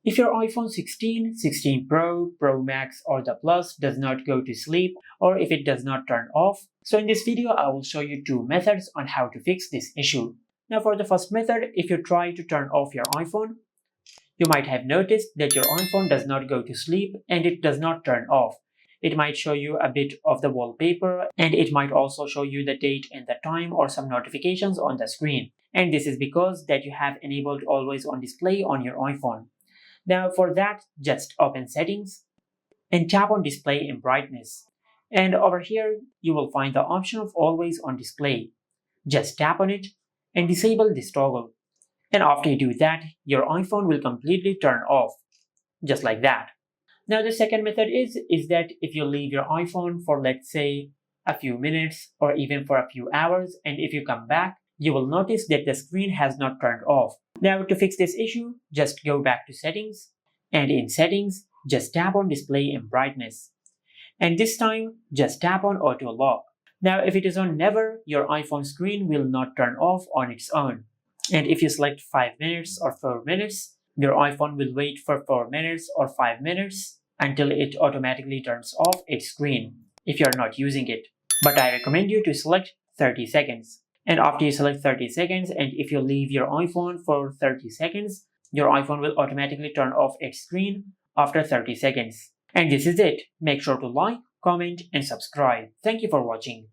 If your iPhone 16, 16 Pro, Pro Max or the Plus does not go to sleep, or if it does not turn off, so in this video I will show you two methods on how to fix this issue. Now for the first method, if you try to turn off your iPhone, you might have noticed that your iPhone does not go to sleep and it does not turn off. It might show you a bit of the wallpaper, and it might also show you the date and the time or some notifications on the screen. And this is because that you have enabled always on display on your iPhone. Now for that, just open settings and tap on display and brightness. And over here, you will find the option of always on display. Just tap on it and disable this toggle. And after you do that, your iPhone will completely turn off, just like that. Now the second method is that if you leave your iPhone for, let's say, a few minutes or even for a few hours, and if you come back, you will notice that the screen has not turned off. Now to fix this issue, just go back to settings, and in settings, just tap on display and brightness. And this time, just tap on auto lock. Now if it is on never, your iPhone screen will not turn off on its own. And if you select 5 minutes or 4 minutes, your iPhone will wait for 4 minutes or 5 minutes until it automatically turns off its screen if you are not using it. But I recommend you to select 30 seconds. And after you select 30 seconds, and if you leave your iPhone for 30 seconds, your iPhone will automatically turn off its screen after 30 seconds. And this is it. Make sure to like, comment, and subscribe. Thank you for watching.